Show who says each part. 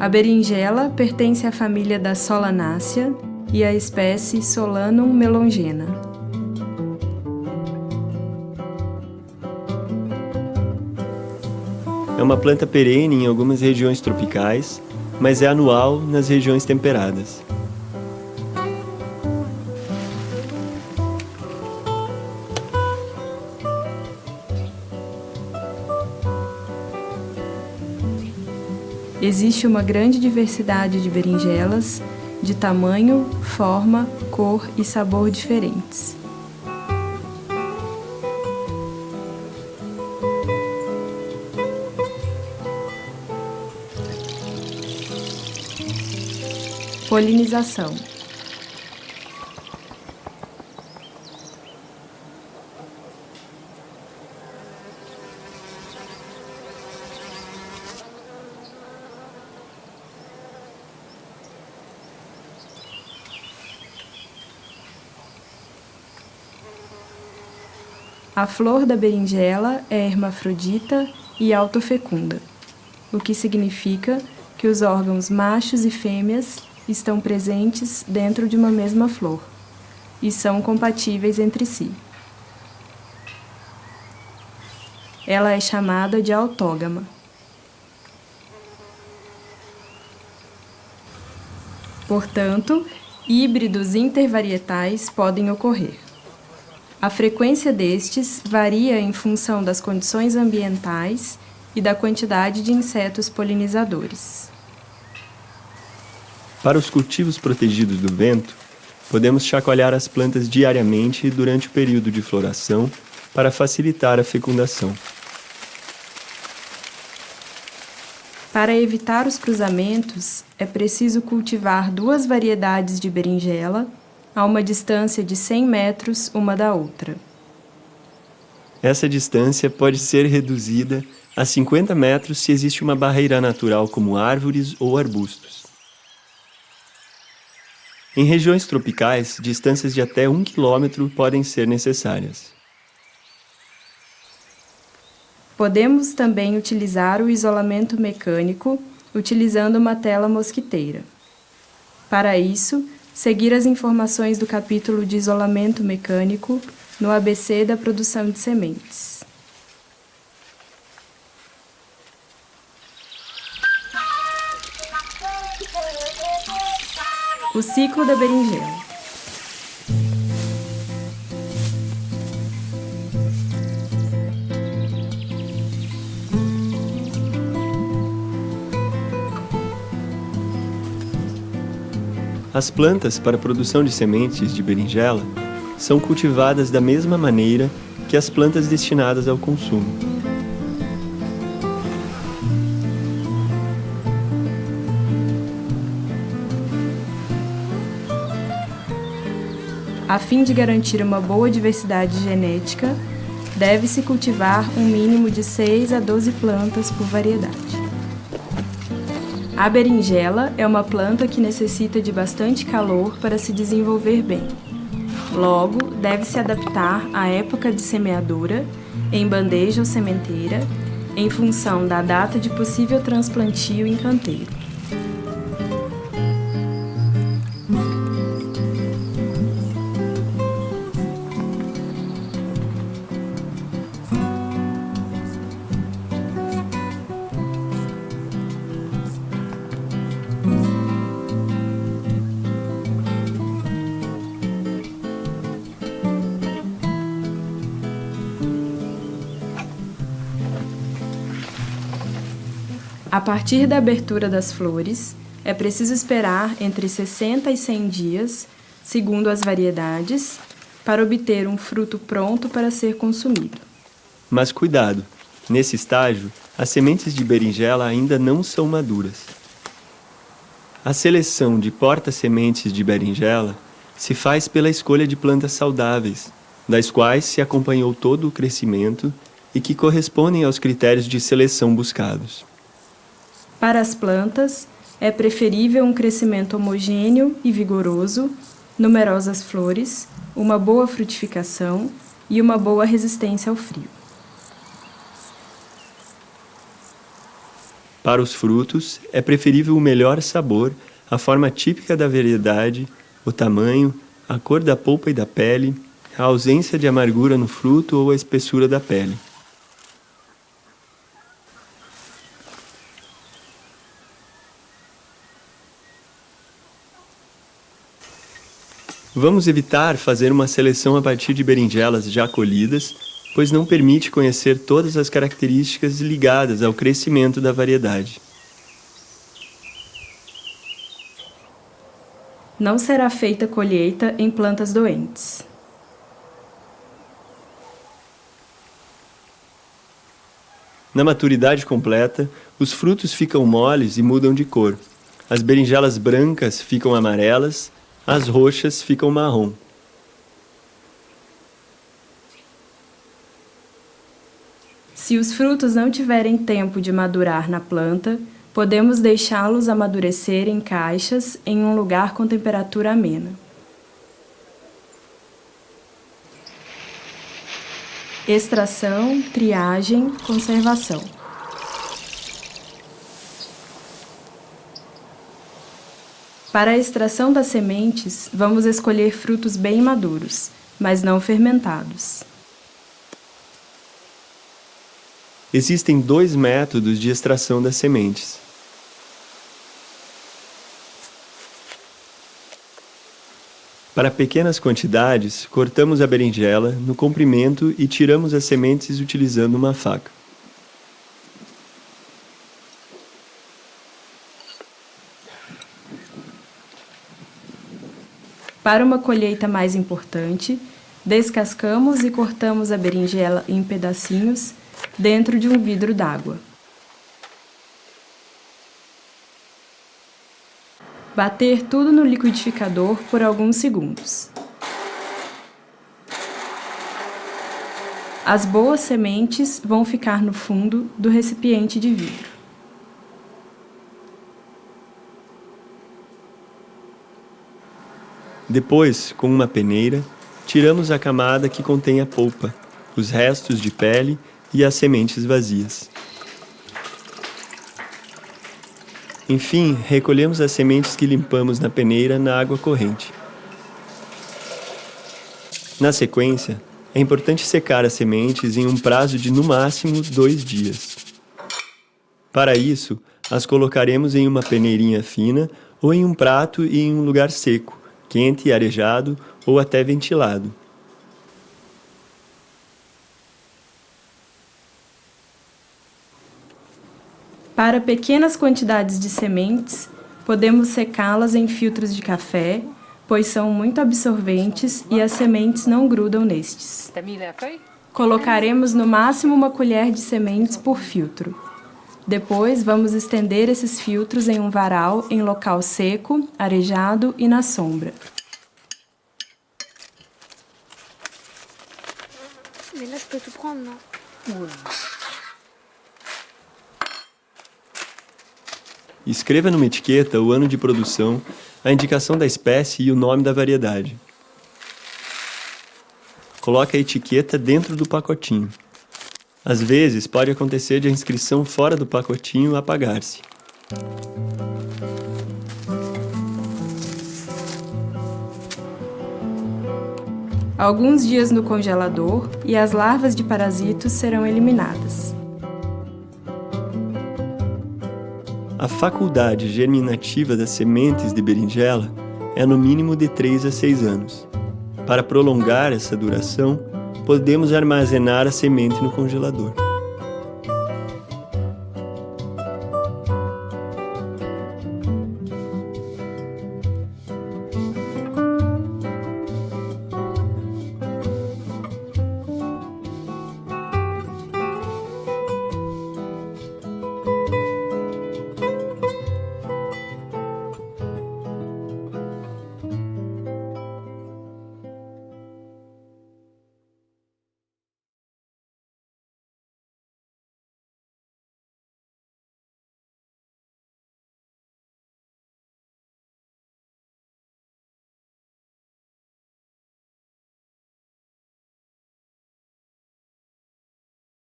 Speaker 1: A berinjela pertence à família das Solanaceae e à espécie Solanum melongena.
Speaker 2: É uma planta perene em algumas regiões tropicais, mas é anual nas regiões temperadas.
Speaker 1: Existe uma grande diversidade de berinjelas, de tamanho, forma, cor e sabor diferentes. Polinização. A flor da berinjela é hermafrodita e autofecunda, o que significa que os órgãos machos e fêmeas estão presentes dentro de uma mesma flor e são compatíveis entre si. Ela é chamada de autógama. Portanto, híbridos intervarietais podem ocorrer. A frequência destes varia em função das condições ambientais e da quantidade de insetos polinizadores.
Speaker 2: Para os cultivos protegidos do vento, podemos chacoalhar as plantas diariamente durante o período de floração para facilitar a fecundação.
Speaker 1: Para evitar os cruzamentos, é preciso cultivar 2 variedades de berinjela a uma distância de 100 metros uma da outra.
Speaker 2: Essa distância pode ser reduzida a 50 metros se existe uma barreira natural como árvores ou arbustos. Em regiões tropicais, distâncias de até 1 quilômetro podem ser necessárias.
Speaker 1: Podemos também utilizar o isolamento mecânico utilizando uma tela mosquiteira. Para isso, seguir as informações do capítulo de isolamento mecânico no ABC da produção de sementes. O ciclo da berinjela.
Speaker 2: As plantas para a produção de sementes de berinjela são cultivadas da mesma maneira que as plantas destinadas ao consumo.
Speaker 1: A fim de garantir uma boa diversidade genética, deve-se cultivar um mínimo de 6 a 12 plantas por variedade. A berinjela é uma planta que necessita de bastante calor para se desenvolver bem. Logo, deve-se adaptar à época de semeadura, em bandeja ou sementeira, em função da data de possível transplantio em canteiro. A partir da abertura das flores, é preciso esperar entre 60 e 100 dias, segundo as variedades, para obter um fruto pronto para ser consumido.
Speaker 2: Mas cuidado, nesse estágio, as sementes de berinjela ainda não são maduras. A seleção de porta-sementes de berinjela se faz pela escolha de plantas saudáveis, das quais se acompanhou todo o crescimento e que correspondem aos critérios de seleção buscados.
Speaker 1: Para as plantas, é preferível um crescimento homogêneo e vigoroso, numerosas flores, uma boa frutificação e uma boa resistência ao frio.
Speaker 2: Para os frutos, é preferível o melhor sabor, a forma típica da variedade, o tamanho, a cor da polpa e da pele, a ausência de amargura no fruto ou a espessura da pele. Vamos evitar fazer uma seleção a partir de berinjelas já colhidas, pois não permite conhecer todas as características ligadas ao crescimento da variedade.
Speaker 1: Não será feita colheita em plantas doentes.
Speaker 2: Na maturidade completa, os frutos ficam moles e mudam de cor. As berinjelas brancas ficam amarelas, as roxas ficam marrom.
Speaker 1: Se os frutos não tiverem tempo de madurar na planta, podemos deixá-los amadurecer em caixas em um lugar com temperatura amena. Extração, triagem, conservação. Para a extração das sementes, vamos escolher frutos bem maduros, mas não fermentados.
Speaker 2: Existem 2 métodos de extração das sementes. Para pequenas quantidades, cortamos a berinjela no comprimento e tiramos as sementes utilizando uma faca.
Speaker 1: Para uma colheita mais importante, descascamos e cortamos a berinjela em pedacinhos dentro de um vidro d'água. Bater tudo no liquidificador por alguns segundos. As boas sementes vão ficar no fundo do recipiente de vidro.
Speaker 2: Depois, com uma peneira, tiramos a camada que contém a polpa, os restos de pele e as sementes vazias. Enfim, recolhemos as sementes que limpamos na peneira na água corrente. Na sequência, é importante secar as sementes em um prazo de no máximo 2 dias. Para isso, as colocaremos em uma peneirinha fina ou em um prato e em um lugar seco, quente e arejado ou até ventilado.
Speaker 1: Para pequenas quantidades de sementes, podemos secá-las em filtros de café, pois são muito absorventes e as sementes não grudam nestes. Colocaremos no máximo uma colher de sementes por filtro. Depois, vamos estender esses filtros em um varal em local seco, arejado e na sombra.
Speaker 3: Mais là, je peux tout prendre, non?
Speaker 2: Escreva numa etiqueta o ano de produção, a indicação da espécie e o nome da variedade. Coloque a etiqueta dentro do pacotinho. Às vezes, pode acontecer de a inscrição fora do pacotinho apagar-se.
Speaker 1: Alguns dias no congelador e as larvas de parasitos serão eliminadas.
Speaker 2: A faculdade germinativa das sementes de berinjela é no mínimo de 3 a 6 anos. Para prolongar essa duração, podemos armazenar a semente no congelador.